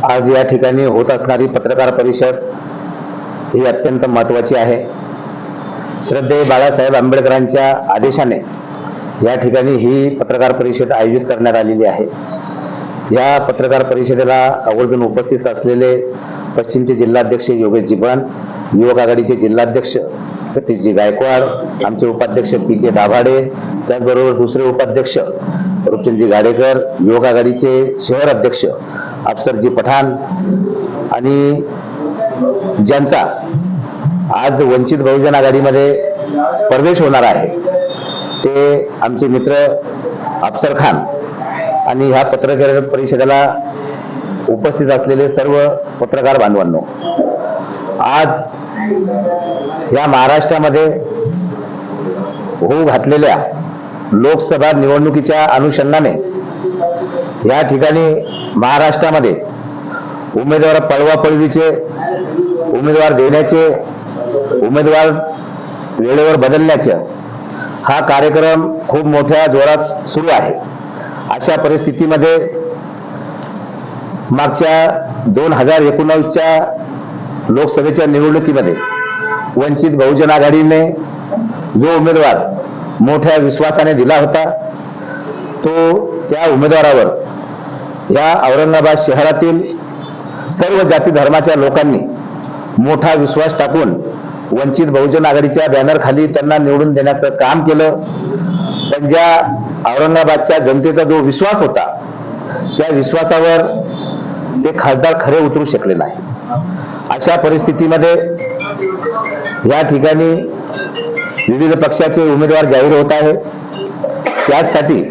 आज या ठिकाणी होत असणारी पत्रकार परिषद ही अत्यंत महत्त्वाची आहे। श्रद्धेय बाळासाहेब आंबेडकरांच्या आदेशाने या ठिकाणी ही पत्रकार परिषद आयोजित करण्यात आलेली आहे। या पत्रकार परिषदेला आवर्जून उपस्थित असलेले पश्चिमचे जिल्हाध्यक्ष योगेशजी बन, युवक आघाडीचे जिल्हाध्यक्ष सतीशजी गायकवाड, आमचे उपाध्यक्ष पी.के. दाभाडे, त्याचबरोबर दुसरे उपाध्यक्ष रुपचंदजी गाडेकर, युवक आघाडीचे शहर अध्यक्ष अफसरजी पठाण आणि ज्यांचा आज वंचित बहुजन आघाडीमध्ये प्रवेश होणार आहे ते आमचे मित्र अफसर खान आणि ह्या पत्रकार परिषदेला उपस्थित असलेले सर्व पत्रकार बांधवांनो, आज या महाराष्ट्रामध्ये होऊ घातलेल्या लोकसभा निवडणुकीच्या अनुषंगाने या ठिकाणी महाराष्ट्रामध्ये उमेदवार पळवापळवीचे, उमेदवार देण्याचे, उमेदवार वेळेवर बदलण्याचे हा कार्यक्रम खूप मोठ्या जोरात सुरू आहे। अशा परिस्थितीमध्ये मागच्या 2019च्या लोकसभेच्या निवडणुकीमध्ये वंचित बहुजन आघाडीने जो उमेदवार मोठ्या विश्वासाने दिला होता तो त्या उमेदवारावर या औरंगाबाद शहरातील सर्व जाती धर्माच्या लोकांनी मोठा विश्वास टाकून वंचित बहुजन आघाडीच्या बॅनर खाली त्यांना निवडून देण्याचं काम केलं। पण ज्या औरंगाबादच्या जनतेचा जो विश्वास होता त्या विश्वासावर ते खासदार खरे उतरू शकले नाही। अशा परिस्थितीमध्ये या ठिकाणी विविध पक्षाचे उमेदवार जाहीर होत आहे। त्यासाठी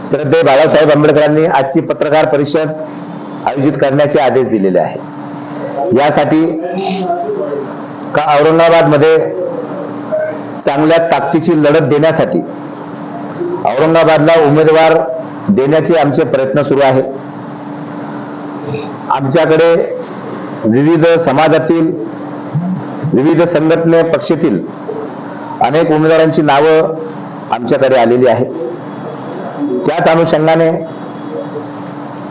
श्रद्धेय बाळासाहेब आंबेडकरांनी आजची पत्रकार परिषद आयोजित करण्याचे आदेश दिलेले आहे। यासाठी का औरंगाबादमध्ये चांगल्या ताकदीची लढत देण्यासाठी औरंगाबादला उमेदवार देण्याचे आमचे प्रयत्न सुरू आहे। आमच्याकडे विविध समाजातील, विविध संघटने पक्षातील अनेक उमेदवारांची नावं आमच्याकडे आलेली आहेत। त्याच अनुषंगाने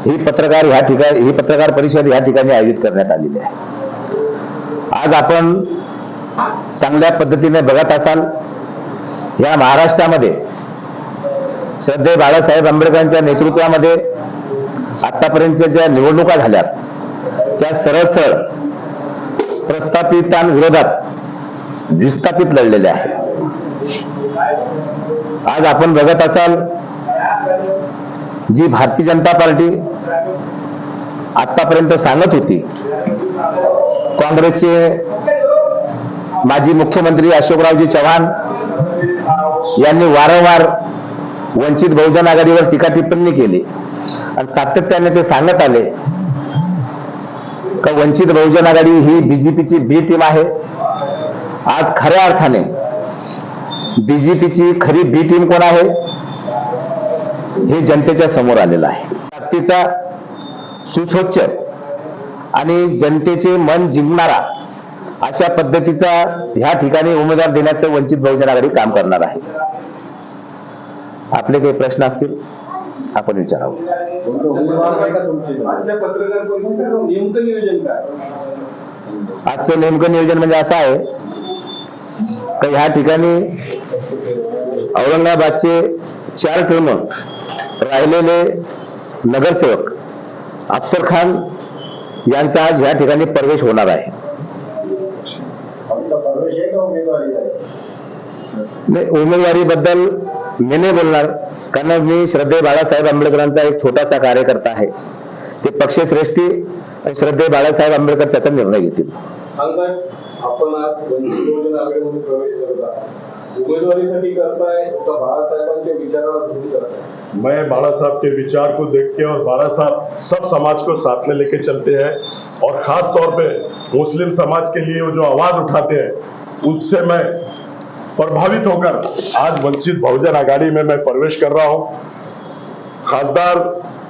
ही पत्रकार परिषद या ठिकाणी आयोजित करण्यात आलेली आहे। आज आपण चांगल्या पद्धतीने बघत असाल, या महाराष्ट्रामध्ये श्रद्धेय बाळासाहेब आंबेडकरांच्या नेतृत्वामध्ये आतापर्यंत ज्या निवडणुका झाल्यात त्या सरळ प्रस्थापितांविरोधात विस्थापित लढलेल्या आहेत। आज आपण बघत असाल, जी भारतीय जनता पार्टी आतापर्यंत सांगत होती, काँग्रेसचे माजी मुख्यमंत्री अशोकरावजी चव्हाण यांनी वारंवार वंचित बहुजन आघाडीवर टीका टिप्पणी केली आणि सातत्याने ते सांगत आले का वंचित बहुजन आघाडी ही बीजेपीची बी टीम आहे। आज खऱ्या अर्थाने बीजेपीची खरी बी टीम कोण आहे हे जनतेच्या समोर आलेलं आहे। ताकदीचा, सुस्वच्छ आणि जनतेचे मन जिंकणारा अशा पद्धतीचा ह्या ठिकाणी उमेदवार देण्याचं वंचित बहुजन आघाडी काम करणार आहे। आपले काही प्रश्न असतील आपण विचारावं। आजचं नेमकं नियोजन म्हणजे असं आहे की ह्या ठिकाणी औरंगाबादचे 4 टर्म राहिलेले नगरसेवक अफसर खान यांचा आज या ठिकाणी प्रवेश होणार आहे। उमेदवारीबद्दल मी नाही बोलणार, कारण मी श्रद्धेय बाळासाहेब आंबेडकरांचा एक छोटासा कार्यकर्ता आहे। ते पक्षश्रेष्ठी आणि श्रद्धेय बाळासाहेब आंबेडकर त्याचा निर्णय घेतील। आपण आज वंचित बहुजन आघाडीमध्ये प्रवेश करता, उमेदवारीसाठी करताय का बाळासाहेबांच्या विचाराला धरून करताय? मैं बाला साहब के विचार को देख के और बाला साहब सब समाज को साथ में लेके चलते हैं और खास तौर पे मुस्लिम समाज के लिए वो जो आवाज उठाते हैं उससे मैं प्रभावित होकर आज वंचित बहुजन आघाड़ी में मैं प्रवेश कर रहा हूं। खासदार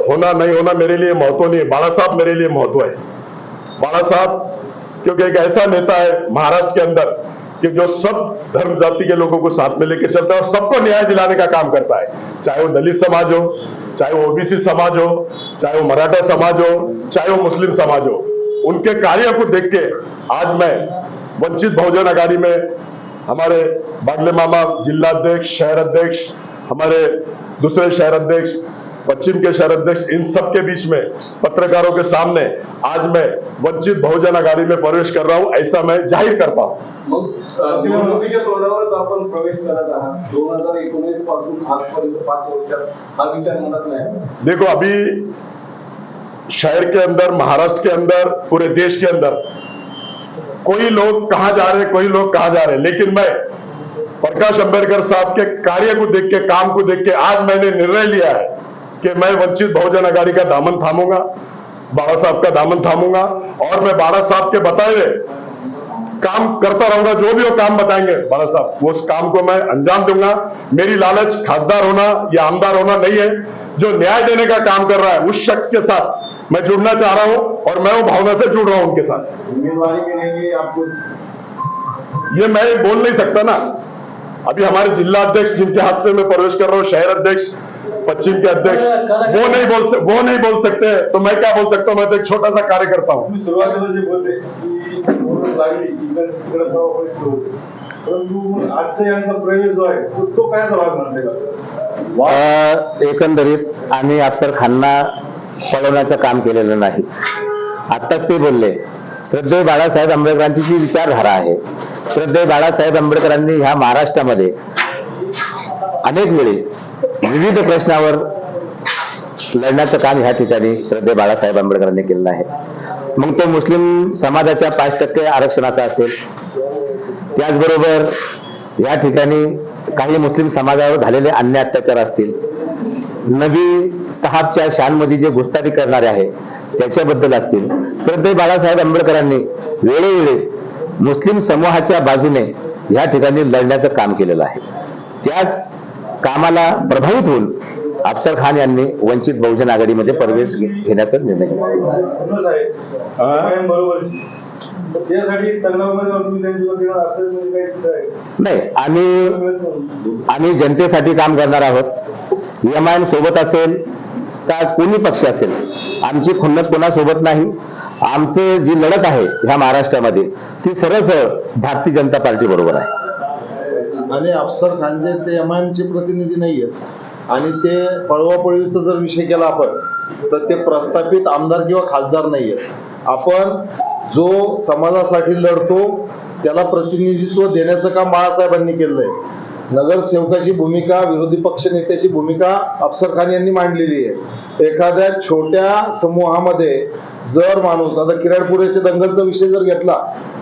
होना नहीं होना मेरे लिए महत्व नहीं है, बाला साहब मेरे लिए महत्व है। बाला साहब क्योंकि एक ऐसा नेता है महाराष्ट्र के अंदर कि जो सब धर्म जाति के लोगों को साथ में लेकर चलता है और सबको न्याय दिलाने का काम करता है, चाहे वो दलित समाज हो, चाहे वो ओबीसी समाज हो, चाहे वो मराठा समाज हो, चाहे वो मुस्लिम समाज हो, उनके कार्य को देख के आज मैं वंचित बहुजन अघाड़ी में हमारे बागले मामा जिला अध्यक्ष, शहर अध्यक्ष, हमारे दूसरे शहर अध्यक्ष, पश्चिम के शहर अध्यक्ष, इन सब के बीच में पत्रकारों के सामने आज मैं वंचित बहुजन आघाडी में प्रवेश कर रहा हूं, ऐसा मैं जाहीर करता हूं. मग निवडणुकीच्या तोंडावरच आपण प्रवेश करत आहात. 2019 पासून आजपर्यंत 5 वर्षात हा विचार मनात नाही. देखो, अभी शहर के अंदर, महाराष्ट्र के अंदर, पूरे देश के अंदर कोई लोग कहां जा रहे, कोई लोग कहां जा रहे, लेकिन मैं प्रकाश अंबेडकर साहब के कार्य को देख के, काम को देख के आज मैंने निर्णय लिया है कि मैं वंचित बहुजन आघाड़ी का दामन थामूंगा, बाबा साहब का दामन थामूंगा और मैं बाबा साहब के बताए हुए काम करता रहूंगा. जो भी वो काम बताएंगे बाबा साहब, वो उस काम को मैं अंजाम दूंगा. मेरी लालच खासदार होना या आमदार होना नहीं है. जो न्याय देने का काम कर रहा है उस शख्स के साथ मैं जुड़ना चाह रहा हूं और मैं वो भावना से जुड़ रहा हूं उनके साथ. उम्मीदवारी के लिए आपको ये मैं बोल नहीं सकता ना. अभी हमारे जिला अध्यक्ष जिनके हाथ में मैं प्रवेश कर रहा हूँ, शहर अध्यक्ष, पश्चिम के अध्यक्ष, वो नहीं बोल सकते, तो मैं क्या बोल सकता हूँ. मैं तो एक छोटा सा कार्यकर्ता हूँ. सुरुवातीला जे बोलते की निवडणूक लागली तिकडे परिस्थिती होती, परंतु आजचा यांचा प्रवेश जो आहे तो काय भाग म्हणते का? एकंदरीत आम्ही अफसर खानना पळवण्याचं काम केलेलं नाही. आत्ताच ते बोलले, श्रद्धेय बाळासाहेब आंबेडकरांची जी विचारधारा आहे, श्रद्धेय बाळासाहेब आंबेडकरांनी ह्या महाराष्ट्रामध्ये अनेक वेळी विविध प्रश्नावर लढण्याचं काम ह्या ठिकाणी श्रद्धेय बाळासाहेब आंबेडकरांनी केलेलं आहे. मग तो मुस्लिम समाजाच्या 5% आरक्षणाचा असेल, त्याचबरोबर या ठिकाणी काही मुस्लिम समाजावर झालेले अन्याय अत्याचार असतील, नबी साहेबच्या शानमध्ये जे गुस्ताखी करणारे आहे त्याच्याबद्दल असतील, श्रद्धेय बाळासाहेब आंबेडकरांनी वेळोवेळी मुस्लिम समूहाच्या बाजूने या ठिकाणी लढण्याचं काम केलेलं आहे. त्याच कामाला प्रभावित होऊन अफसर खान यांनी वंचित बहुजन आघाडीमध्ये प्रवेश घेण्याचा निर्णय घेतला. नाही, आम्ही जनतेसाठी काम करणार आहोत. एमआयएम सोबत असेल का कोणी पक्ष असेल, आमची खुन्नस कोणासोबत नाही. आमचं जी लढत आहे ह्या महाराष्ट्रामध्ये ती सरळ भारतीय जनता पार्टी बरोबर आहे. आणि अफसर खान जे ते एमआयएमचे प्रतिनिधी नाही आहेत आणि ते पळवापळवीचा जर विषय केला आपण तर ते प्रस्थापित आमदार किंवा खासदार नाही आहेत. आपण जो समाजासाठी लढतो त्याला प्रतिनिधित्व देण्याचं काम बाळासाहेबांनी केलंय. नगरसेवकाची भूमिका, विरोधी पक्ष नेत्याची भूमिका अफसर खान यांनी मांडलेली आहे. एखाद्या छोट्या समूहामध्ये जर माणूस, आता किराडपुरेच्या दंगलचा विषय जर घेतला,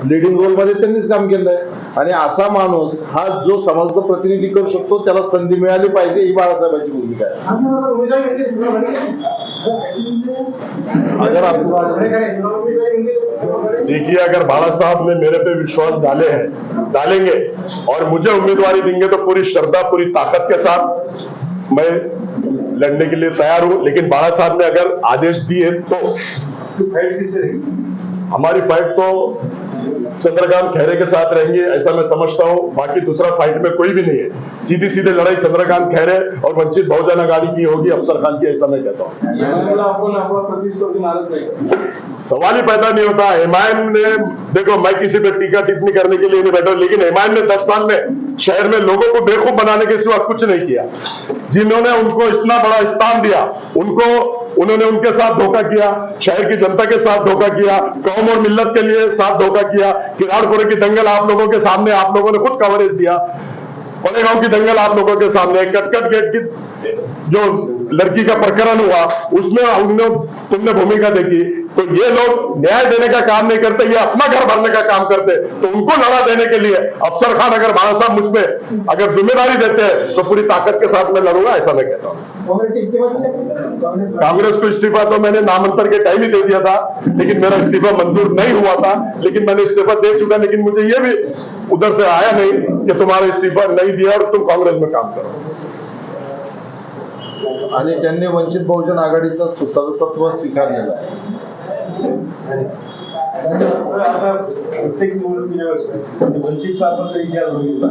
लिडिंग रोल मध्ये त्यांनीच काम केलंय आणि असा माणूस हा जो समाजाचं प्रतिनिधी करू शकतो त्याला संधी मिळाली पाहिजे, ही बाळासाहेबांची भूमिका आहे. देखिए, अगर बाला साहब ने मेरे पे विश्वास डालेंगे और मुझे उम्मीदवारी देंगे तो पूरी श्रद्धा, पूरी ताकत के साथ मैं लड़ने के लिए तैयार हूं. लेकिन बाला साहब ने अगर आदेश दिए तो फाइट किससे रहेगी? हमारी फाइट तो चंद्रकांत खैरे के साथ रहेंगे, ऐसा मैं समझता हूं. बाकी दूसरा फाइट में कोई भी नहीं है. सीधी लड़ाई चंद्रकांत खैरे और वंचित बहुजन आघाड़ी की होगी, अफसर खान की, ऐसा मैं कहता हूं. आपण आपला प्रतिस्पर्धी मानत नाही. सवाल ही पैदा नहीं होता. एमआईएम ने, देखो, मैं किसी पे टीका टिप्पणी करने के लिए नहीं बैठा, लेकिन एमआईएम ने 10 साल में शहर में लोगों को बेवकूफ बनाने के सिवा कुछ नहीं किया. जिन्होंने उनको इतना बड़ा स्थान दिया, उन्होंने उनके साथ धोखा किया, शहर की जनता के साथ धोखा किया, कौम और मिल्लत के लिए साथ धोखा किया. किराड़पुरे की दंगल आप लोगों के सामने, आप लोगों ने खुद कवरेज दिया. पलेगांव की दंगल आप लोगों के सामने, कटकट गेट की जो लड़की का प्रकरण हुआ उसमें तुमने भूमिका देखी. तो ये लोग न्याय देने का काम नहीं करते, ये अपना घर भरने का काम करते. तो उनको लड़ा देने के लिए अफसर खान, अगर बाला साहब मुझ पे अगर जिम्मेदारी देते हैं तो पूरी ताकत के साथ मैं लड़ूंगा, ऐसा मैं कहता हूँ. कांग्रेस को इस्तीफा तो मैंने नामांतर के टाइम ही दे दिया था, लेकिन मेरा इस्तीफा मंजूर नहीं हुआ था. लेकिन मैंने इस्तीफा दे चुका, लेकिन मुझे ये भी उधर से आया नहीं कि तुम्हारा इस्तीफा नहीं दिया और तुम कांग्रेस में काम करो. आणि त्यांनी वंचित बहुजन आघाडीचं सदस्यत्व स्वीकारलेलं आहे. तर आता प्रत्येक निवडणुकीच्या वेळेस म्हणजे वंचितचा आपण जर इतिहास बघितला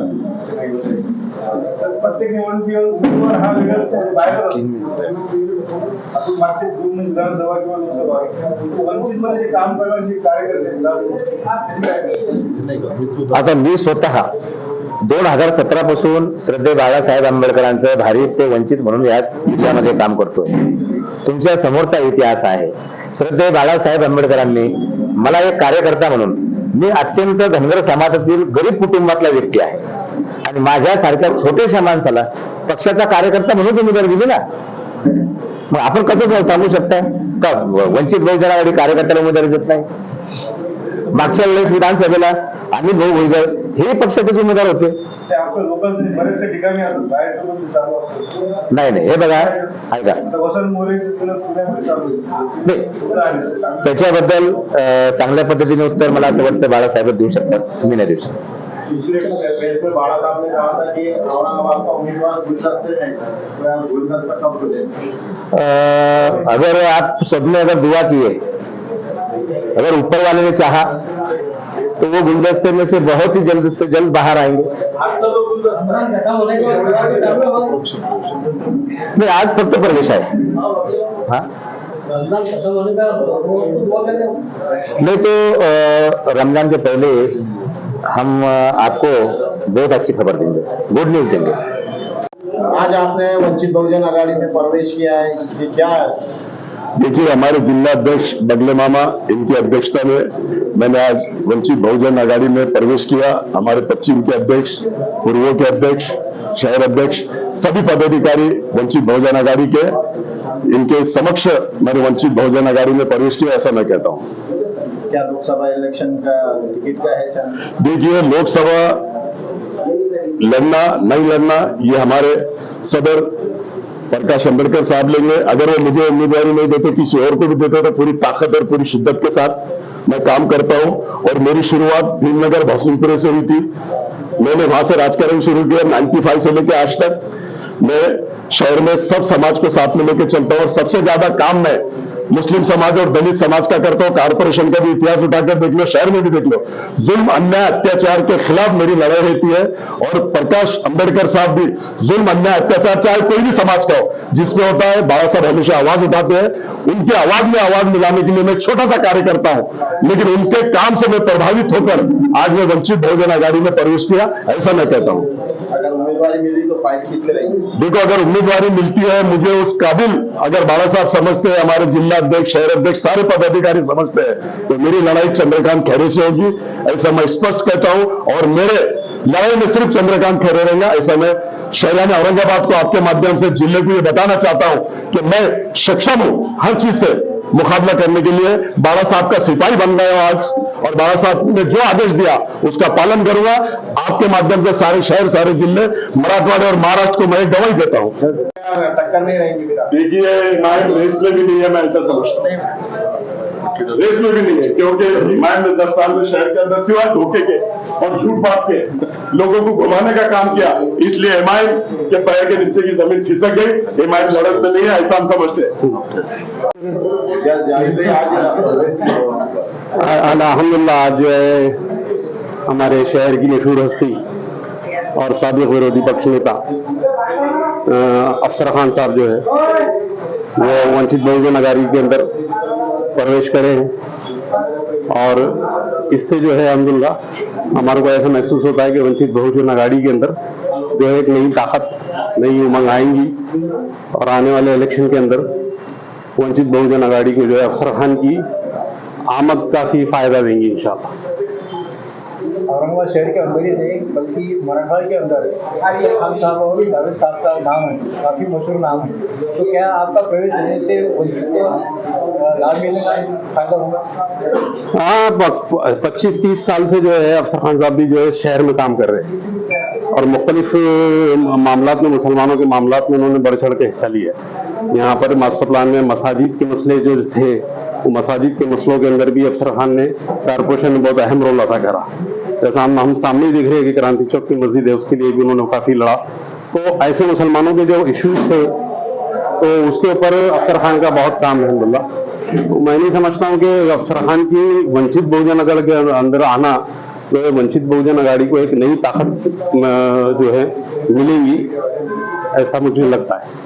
तर प्रत्येक निवडणुकीवर उमेदवार हा वेगळा बाहेर आपण मागचे 2 विधानसभा किंवा लोकसभा वंचितमध्ये जे काम करणारे जे कार्यकर्ते आहेत, आता मी स्वतः 2017 पासून श्रद्धे बाळासाहेब आंबेडकरांचं भारिप ते वंचित म्हणून या जिल्ह्यामध्ये काम करतोय. तुमच्या समोरचा इतिहास आहे. श्रद्धे बाळासाहेब आंबेडकरांनी मला एक कार्यकर्ता म्हणून, मी अत्यंत धनगर समाजातील गरीब कुटुंबातला व्यक्ती आहे आणि माझ्यासारख्या छोट्याशा माणसाला पक्षाचा कार्यकर्ता म्हणून उमेदवारी दिली ना, मग आपण कसं सांगू शकताय का वंचित बहुजन आघाडी कार्यकर्त्याला उमेदवारी देत नाही? मागच्या वेळेस विधानसभेला आम्ही भाऊ भुजबळ हे पक्षाचे उमेदवार होते. ते आपल्या लोकांचे बरेचसे ठिकाणी असतात बाहेर चालू असतात. नाही, हे बघा, ऐका, आता वसंत मोरे पुण्यामध्ये चालू आहे. त्याच्याबद्दल चांगल्या पद्धतीने उत्तर मला असं वाटतं बाळासाहेब देऊ शकतात, मी नाही देऊ शकत. दूसरे प्रेस में बाड़ा साहब ने कहा था कि औरंगाबाद का उम्मीदवार गुलदस्ते में है, गुलदस्ता कब खुले? अगर आप सबने अगर दुआ किए, अगर ऊपर वाले ने चाहा तो वो गुलदस्ते में से बहुत ही जल्द से जल्द बाहर आएंगे. नहीं, आज फक्त प्रवेश आहे. हाँ, नहीं तो रमजान से पहले हम आपको बहुत अच्छी खबर देंगे, गुड न्यूज देंगे. आज आपने वंचित बहुजन आघाड़ी में प्रवेश किया है, ये क्या है? देखिए, हमारे जिला अध्यक्ष बगले मामा, इनकी अध्यक्षता में मैंने आज वंचित बहुजन आघाड़ी में प्रवेश किया. हमारे पश्चिम के अध्यक्ष, पूर्व के अध्यक्ष, शहर अध्यक्ष, सभी पदाधिकारी वंचित बहुजन आघाड़ी के, इनके समक्ष मैंने वंचित बहुजन आघाड़ी में प्रवेश किया, ऐसा मैं कहता हूँ. क्या लोकसभा इलेक्शन का टिकट का है चांस? देखिए, लोकसभा लड़ना नहीं लड़ना ये हमारे सदर प्रकाश अंबेडकर साहब लेंगे. अगर वो मुझे उम्मीदवारी नहीं देते, किसी और को भी देते, तो पूरी ताकत और पूरी शिद्दत के साथ मैं काम करता हूं. और मेरी शुरुआत भीमनगर भौसिंगपुरे से हुई थी. मैंने वहां से राजकारण शुरू किया 95 से लेकर आज तक. मैं शहर में सब समाज को साथ में लेकर चलता हूं और सबसे ज्यादा काम मैं मुस्लिम समाज और दलित समाज का करता हूं. कारपोरेशन का भी इतिहास उठाकर देख लो, शहर में भी देख लो, जुल्म अन्याय अत्याचार के खिलाफ मेरी लड़ाई रहती है. और प्रकाश अंबेडकर साहब भी जुल्म अन्याय अत्याचार चाहे कोई भी समाज का हो जिसमें होता है, बाबा साहब हमेशा आवाज उठाते हैं. उनके आवाज में आवाज मिलाने के लिए मैं छोटा सा कार्य करता हूं, लेकिन उनके काम से मैं प्रभावित होकर आज मैं वंचित बहुजन आघाड़ी में प्रवेश किया, ऐसा मैं कहता हूं. अगर उम्मीदवारी मिली तो फाइट किससे रहेगी? देखो, अगर उम्मीदवारी मिलती है, मुझे उस काबिल अगर बाला साहब समझते हैं, हमारे जिला अध्यक्ष, शहर अध्यक्ष, सारे पदाधिकारी समझते हैं, तो मेरी लड़ाई चंद्रकांत खैरे से होगी, ऐसा मैं स्पष्ट कहता हूं. और मेरे लड़ाई में सिर्फ चंद्रकांत खैरे रहेगा, ऐसा मैं शहरान औरंगाबाद को आपके माध्यम से जिले को ये बताना चाहता हूं कि मैं सक्षम हूं हर चीज से मुकाबला करने के लिए. बाला साहब का सिपाही बन गया हूं आज, और बाला साहब ने जो आदेश दिया उसका पालन करूंगा. आपके माध्यम से सारे शहर, सारे जिले, मराठवाड़ा और महाराष्ट्र को मैं गवाही देता हूं. टक्कर नहीं रहेगी फिर? देखिए, हिमायत रेस में भी नहीं है, मैं ऐसा समझता हूँ. रेस में भी नहीं है, क्योंकि हिमायत ने 10 साल में शहर के अंदर सिवाय धोखे के और झूठ बात के लोगों को घुमाने का काम किया, इसलिए हिमायत के पैर के नीचे की जमीन खिसक गई. हिमायत लड़क में नहीं है, ऐसा हम समझते हैं. अल्हम्दुलिल्लाह, आज जो है हमारे शहर की मशहूर हस्ती और साबिक विरोधी पक्ष नेता अफसर खान साहब जो है वो वंचित बहुजन आघाड़ी के अंदर प्रवेश करे हैं. और इससे जो है अल्हम्दुलिल्लाह हमारे को ऐसा महसूस होता है कि वंचित बहुजन आघाड़ी के अंदर जो है एक नई ताकत, नई उमंग आएंगी. और आने वाले इलेक्शन के अंदर वंचित बहुजन आघाड़ी को जो है अफसर खान की आमद काफी फायदा देंगी इंशाल्लाह. औरंगाबाद शहर के अंदर ही नहीं बल्कि मराठवाड़ा के अंदर खान साहब और जावेद साहब का नाम है, काफी मशहूर नाम है. तो क्या आपका प्रवेश देने से वंचित को लाभ मिलने का फायदा होगा? हाँ, 25-30 साल से जो है अफसर खान साहब भी जो है शहर में काम कर रहे हैं और मुख्तलिफ मामलात में, मुसलमानों के मामलात में उन्होंने बढ़ चढ़ के हिस्सा लिया. यहाँ पर मास्टर प्लान में मसाजिद के मसले जो थे, वो मसाजिद के मसलों के अंदर भी अफसर खान ने, कारपोरेशन ने बहुत अहम रोल अदा करा. जैसा हम सामने ही देख रहे हैं कि क्रांति चौक की मस्जिद है, उसके लिए भी उन्होंने काफी लड़ा. तो ऐसे मुसलमानों के जो इश्यूज थे, तो उसके ऊपर अफसर खान का बहुत काम है अल्हम्दुलिल्लाह. तो मैं नहीं समझता हूँ कि अफसर खान की वंचित बहुजन अगड़ के अंदर आना जो है वंचित बहुजन अघाड़ी को एक नई ताकत जो है मिलेगी, ऐसा मुझे लगता है।